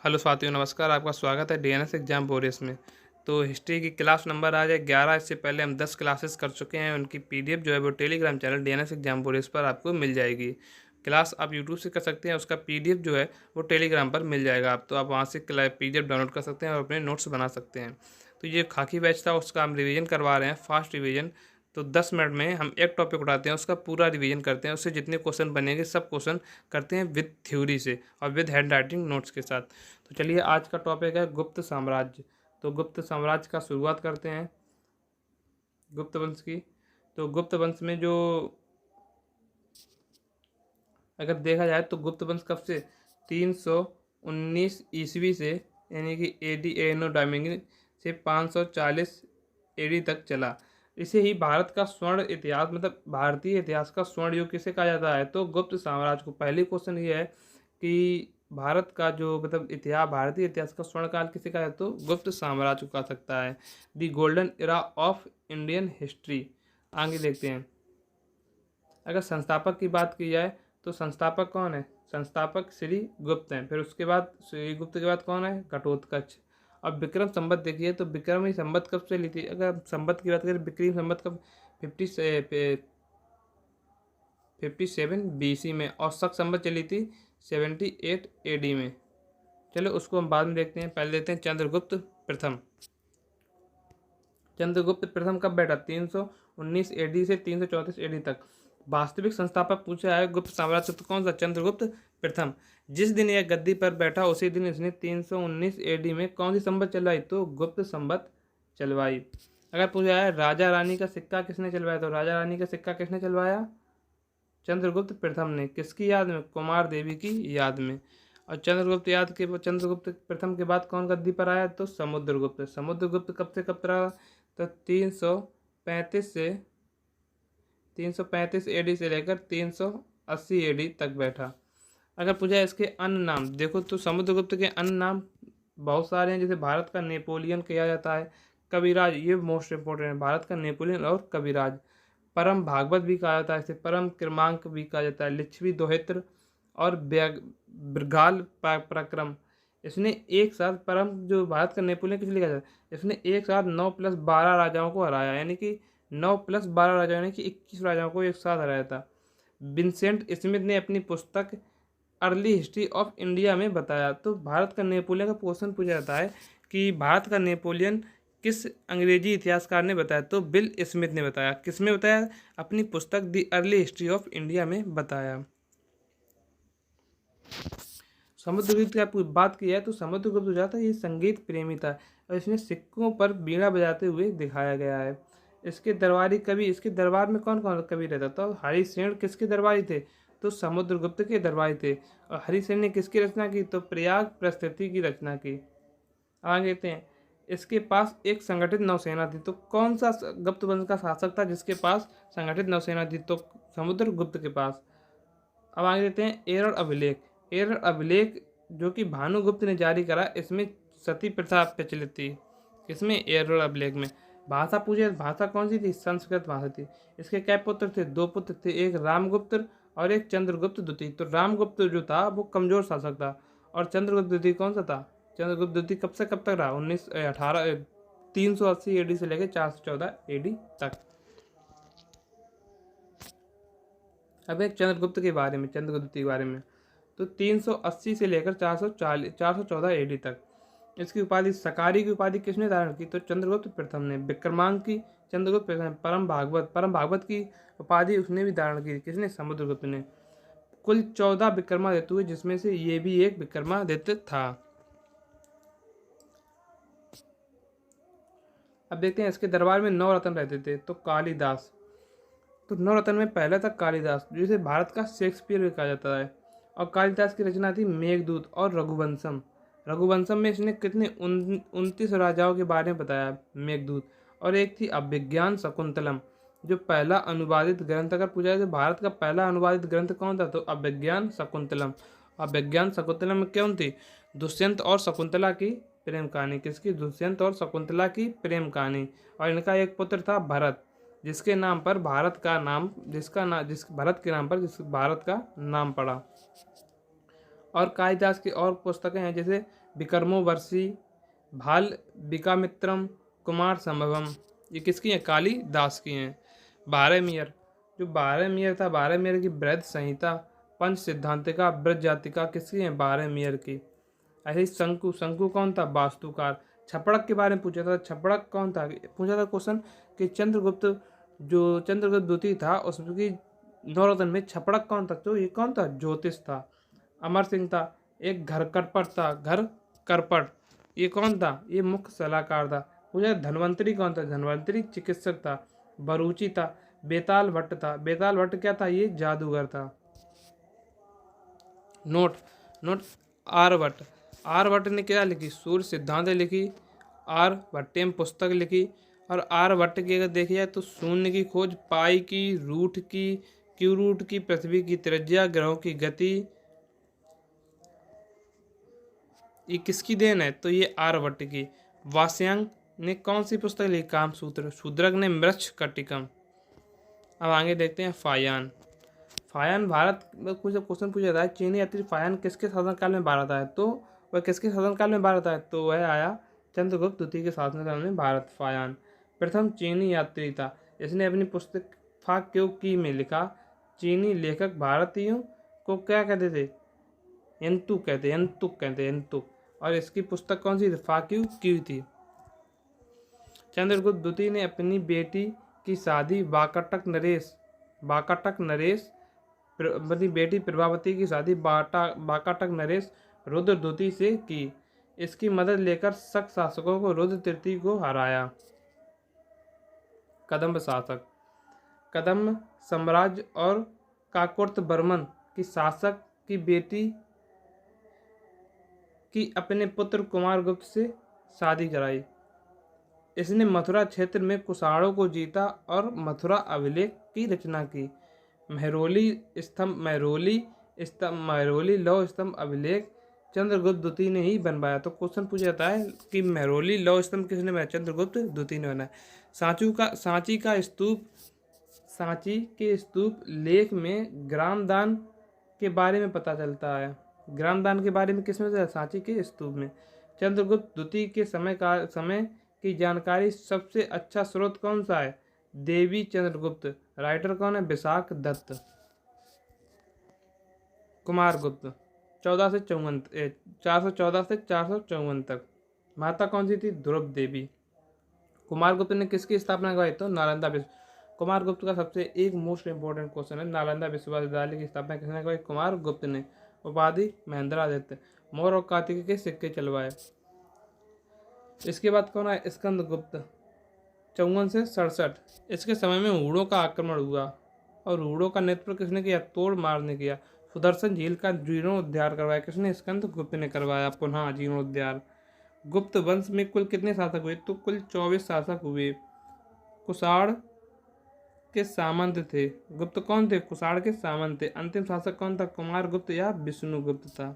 Hello साथियों, नमस्कार। आपका स्वागत है डीएनएस एग्जाम वॉरियर्स में। तो हिस्ट्री की क्लास नंबर आज है 11। इससे पहले हम 10 क्लासेस कर चुके हैं। उनकी पीडीएफ जो है वो Telegram channel DNS exam warriors पर आपको मिल जाएगी। क्लास आप यूट्यूब से कर सकते हैं, उसका पीडीएफ जो है वो टेलीग्राम पर मिल जाएगा। आप वहाँ से पीडीएफ डाउनलोड कर सकते हैं और अपने नोट्स बना सकते हैं। तो ये खाकी बैच था, उसका हम रिवीजन करवा रहे हैं, फास्ट रिवीजन। तो 10 मिनट में हम एक टॉपिक उठाते हैं, उसका पूरा रिवीजन करते हैं, उससे जितने क्वेश्चन बनेंगे सब क्वेश्चन करते हैं विद थ्योरी से और विद हैंड राइटिंग नोट्स के साथ। तो चलिए, आज का टॉपिक है गुप्त साम्राज्य। तो गुप्त साम्राज्य का शुरुआत करते हैं, गुप्त वंश की। तो गुप्त वंश में जो अगर देखा जाए तो गुप्त वंश कब से 319 ईस्वी से, यानी कि एडी एनो डायमिंग से 540 एडी तक चला। इसे ही भारत का स्वर्ण इतिहास, मतलब भारतीय इतिहास का स्वर्ण युग किसे कहा जाता है? तो गुप्त साम्राज्य को। पहली क्वेश्चन ये है कि भारत का जो मतलब इतिहास, भारतीय इतिहास का स्वर्ण काल किसे कहा जाता है? तो गुप्त साम्राज्य को कहा सकता है, the golden era of Indian history. आगे देखते हैं। अगर संस्थापक की बात की जाए तो संस्थापक कौन है? संस्थापक श्री गुप्त हैं। फिर उसके बाद श्री गुप्त के बाद कौन है? घटोत्कच। अब विक्रम संवत देखिए, तो विक्रम ही संवत कब से ली थी? अगर संवत की बात करें, विक्रम संवत कब? 57 BC में, और शक संवत चली थी 78 AD में। चलो उसको हम बाद में देखते हैं, पहले देखते हैं चंद्रगुप्त प्रथम। चंद्रगुप्त प्रथम कब बैठा? 319 AD से 334 AD तक। वास्तविक संस्थापक पूछा है गुप्त साम्राज्य तो कौन सा? चंद्रगुप्त प्रथम। जिस दिन यह गद्दी पर बैठा उसी दिन इसने 319 AD में कौन सी संवत चलवाई? तो गुप्त संवत चलवाई। अगर पूछा है राजा रानी का सिक्का किसने चलवाया, तो राजा रानी का सिक्का किसने चलवाया? चंद्रगुप्त प्रथम ने। किसकी याद में? कुमार देवी की याद में। और चंद्रगुप्त प्रथम के बाद कौन गद्दी पर आया? तो समुद्रगुप्त। समुद्रगुप्त कब से कब रहा? तो 335 AD से लेकर 380 AD तक बैठा। अगर पूछा है इसके अन्य नाम, देखो तो समुद्रगुप्त के अन्य नाम बहुत सारे हैं। जैसे भारत का नेपोलियन किया जाता है, कविराज, ये मोस्ट इंपोर्टेंट है, भारत का नेपोलियन और कविराज। परम भागवत भी कहा जाता है इसे, परम क्रमांक भी कहा जाता है, लिच्छवी दोहित्र और बृगाल पराक्रम। इसने एक साथ, परम जो भारत का नेपोलियन किस लिए कहा जाता है? इसने एक साथ 9+12 राजाओं को हराया, यानी कि 9+12 राजाओं, यानी कि 21 राजाओं को एक साथ हराया था। विंसेंट स्मिथ ने अपनी पुस्तक अर्ली हिस्ट्री ऑफ इंडिया में बताया। तो भारत का नेपोलियन का क्वेश्चन पूछा जाता है कि भारत का नेपोलियन किस अंग्रेजी इतिहासकार ने बताया? तो बिल स्मिथ ने बताया। किस में बताया? अपनी पुस्तक दी अर्ली हिस्ट्री ऑफ इंडिया में बताया। समुद्रगुप्त की आपको बात की है तो समुद्रगुप्त जो था ये संगीत प्रेमी था और इसने सिक्कों पर बीड़ा बजाते हुए दिखाया गया है। इसके दरबारी कवि, इसके दरबार में कौन कौन कवि रहता था? हरिसेन किसके दरबारी थे? तो समुद्रगुप्त के दरबारी थे। और हरिसेन ने किसकी रचना की? तो प्रयाग प्रस्तुति की रचना की। आगे देखते हैं। इसके पास एक संगठित नौसेना थी। तो कौन सा गुप्त वंश का शासक था जिसके पास संगठित नौसेना थी? तो समुद्रगुप्त के पास। अब आगे देते हैं एरर अभिलेख। एरर अभिलेख जो कि भानुगुप्त ने जारी करा, इसमें सती प्रथा प्रचलित थी। किसमें? एरर अभिलेख में। भाषा पूछे, भाषा कौन सी थी? संस्कृत भाषा थी। इसके क्या पुत्र थे? 2 पुत्र थे, एक रामगुप्त और एक चंद्रगुप्त द्वितीय। तो रामगुप्त जो था वो कमजोर शासक था और चंद्रगुप्त द्वितीय कौन सा था? चंद्रगुप्त द्वितीय कब से कब तक रहा? 380 AD से लेकर 414 AD तक। अब एक चंद्रगुप्त के बारे में, चंद्रगुप्त के बारे में, तो 380 से लेकर 414 AD तक। इसकी उपाधि, सकारी की उपाधि किसने धारण की? तो चंद्रगुप्त प्रथम ने। विक्रमांक की चंद्रगुप्त प्रथम। परम भागवत की उपाधि उसने भी धारण की। किसने? समुद्रगुप्त ने। कुल 14 विक्रमादित्य हुए, जिसमें से ये भी एक विक्रमादित्य था। अब देखते हैं इसके दरबार में 9 रत्न रहते थे। तो कालिदास, तो 9 रत्न में पहला था कालिदास, जिसे भारत का शेक्सपियर भी कहा जाता है। और कालिदास की रचना थी मेघदूत और रघुवंशम। रघुवंशम में इसने कितने 29 राजाओं के बारे में बताया, मेघदूत। और एक थी अभिज्ञान शकुंतलम, जो पहला अनुवादित ग्रंथ। अगर पूछा जाए तो भारत का पहला अनुवादित ग्रंथ कौन था? तो अभिज्ञान शकुंतलम। अभिज्ञान शकुंतलम में कौन थी? दुष्यंत और शकुंतला की प्रेम कहानी। किसकी? दुष्यंत और शकुंतला की प्रेम कहानी। और इनका एक पुत्र था भरत, जिसके नाम पर भारत का नाम पड़ा। और कालिदास की और पुस्तकें हैं जैसे विक्रमोर्वशी, भाल विकामित्रम, कुमार संभवम। ये किसकी हैं? कालिदास की हैं। बारहमीर, जो बारहमीर था, बारहमीर की बृहद संहिता, पंच सिद्धांतिका, ब्रज जातिका किसकी है? बारहमीर की। ऐसे ही शंकु, शंकु कौन था? वास्तुकार। छपड़क के बारे में पूछा था, छपड़क कौन था? पूछा था क्वेश्चन कि चंद्रगुप्त, जो चंद्रगुप्त द्वितीय था उसकी नौरत्न में छपड़क कौन था? तो ये कौन था? ज्योतिष था। अमर सिंह था, एक घर करपट था, घर करपट, ये कौन था? ये मुख्य सलाहकार था। पूछा धनवंतरी कौन था? धनवंतरी चिकित्सक था। बरूची था। बेताल भट्ट था, बेताल भट्ट क्या था? ये जादूगर था। नोट, नोट, आर्यभट्ट, आर्यभट्ट ने क्या लिखी? सूर्य सिद्धांत लिखी, आर्यभट्ट में पुस्तक लिखी। और आर्यभट्ट की अगर देखी जाए तो शून्य की खोज, पाई की, रूट की, क्यू रूट की, पृथ्वी की त्रिज्या, ग्रहों की गति, ये किसकी देन है? तो ये आर्यभट्ट की। वात्स्यायन ने कौन सी पुस्तक लिखी? कामसूत्र। शूद्रक ने मृच्छकटिकम। अब आगे देखते हैं फायान। फायान भारत में कुछ क्वेश्चन पूछा था, चीनी यात्री फायान किसके शासनकाल में भारत आया? तो वह किसके शासनकाल में भारत आया? तो वह आया चंद्रगुप्त द्वितीय के शासनकाल में भारत। फायान प्रथम चीनी यात्री था। इसने अपनी पुस्तक फाक्योकी में लिखा। चीनी लेखक भारतीयों को क्या कहते थे? यंतुक कहते, यंतुक कहते, यंतुक। और इसकी पुस्तक कौन सी थी? फाक्योकी थी। चंद्रगुप्त द्वितीय ने अपनी बेटी की शादी बाकाटक नरेश, अपनी बेटी प्रभावती की शादी बाकाटक नरेश रुद्र द्वितीय से की। इसकी मदद लेकर शक शासकों को रुद्र तृतीय को हराया। कदम्ब शासक, कदम्ब साम्राज्य और काकोत्त बर्मन की शासक की बेटी की अपने पुत्र कुमारगुप्त से शादी कराई। इसने मथुरा क्षेत्र में कुषाणों को जीता और मथुरा अभिलेख की रचना की। महरौली लौह स्तंभ अभिलेख चंद्रगुप्त द्वितीय ने ही बनवाया। तो क्वेश्चन पूछा जाता है कि महरौली लौह स्तंभ किसने बनाया? चंद्रगुप्त द्वितीय ने बनाया। सांची के स्तूप लेख में ग्रामदान के बारे में पता चलता है। ग्रामदान के बारे में किसमें से? सांची के स्तूप में। चंद्रगुप्त द्वितीय के समय की जानकारी सबसे अच्छा स्रोत कौन सा है? देवी चंद्रगुप्त। राइटर कौन है? विशाख दत्त। कुमारगुप्त 414 से 454 तक। माता कौन सी थी? ध्रुव देवी। कुमारगुप्त ने किसकी स्थापना करवाई? तो नालंदा विश्व। कुमारगुप्त का सबसे एक मोस्ट इंपोर्टेंट क्वेश्चन है, नालंदा विश्वविद्यालय की स्थापना किसने करवाई? कुमारगुप्त ने। उपाधि महेंद्रादित्य। मौर्य और कार्तिकेय के सिक्के चलवाए। इसके बाद कौन है? स्कंदगुप्त 54 से 67। इसके समय में हूणों का आक्रमण हुआ और हूणों का नेतृत्व किसने किया? तोड़ मार ने किया। सुदर्शन झील का जीर्णोद्धार करवाया किसने? स्कंदगुप्त ने करवाया पुनः जीर्णोद्धार। गुप्त वंश में कुल कितने शासक हुए? तो कुल 24 शासक हुए। कुषाण के सामंत थे। गुप्त कौन थे? कुषाण के सामंत थे। अंतिम शासक कौन था? कुमारगुप्त या विष्णुगुप्त था।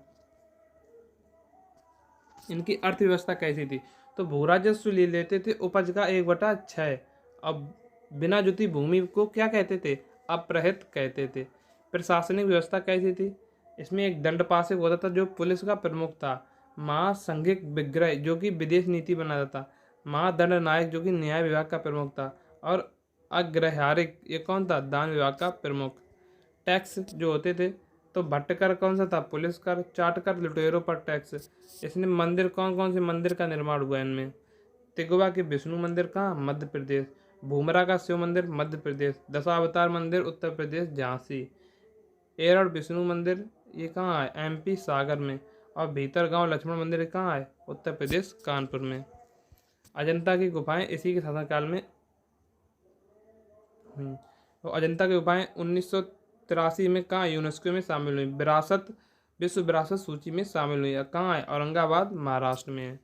इनकी अर्थव्यवस्था कैसी थी? तो भू राजस्व ले लेते थे उपज का 1/6। अब बिना जुती भूमि को क्या कहते थे? अप्रहित कहते थे। प्रशासनिक व्यवस्था कैसी थी? इसमें एक दंडपाशक होता था जो पुलिस का प्रमुख था। महासंघिक विग्रह जो कि विदेश नीति बनाता था। महादंड नायक जो कि न्याय विभाग का प्रमुख था। और अग्रहारिक ये कौन था? दान विभाग का प्रमुख। टैक्स जो होते थे, तो भट्टकर कौन सा था? पुलिस कर। चाटकर लुटेरों पर टैक्स। इसने मंदिर कौन कौन से मंदिर का निर्माण हुआ इनमें? तिगवा के विष्णु मंदिर कहाँ? मध्य प्रदेश। भूमरा का शिव मंदिर मध्य प्रदेश। दशावतार मंदिर उत्तर प्रदेश झांसी। एरड़ विष्णु मंदिर ये कहाँ है? MP सागर में। और भीतरगांव लक्ष्मण मंदिर कहाँ है? उत्तर प्रदेश कानपुर में। अजंता की गुफाएं इसी के शासनकाल में तो अजंता की गुफाएं 1983 में कहाँ? यूनेस्को में शामिल हुई। विश्व विरासत सूची में शामिल हुई। कहाँ है? औरंगाबाद महाराष्ट्र में है।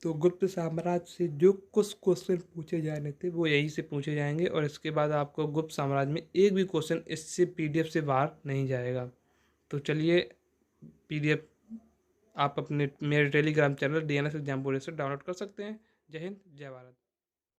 तो गुप्त साम्राज्य से जो कुछ क्वेश्चन पूछे जाने थे वो यहीं से पूछे जाएंगे, और इसके बाद आपको गुप्त साम्राज्य में एक भी क्वेश्चन इससे PDF से बाहर नहीं जाएगा। तो चलिए PDF आप अपने मेरे टेलीग्राम चैनल DNS एग्जाम से डाउनलोड कर सकते हैं। जय हिंद, जय भारत।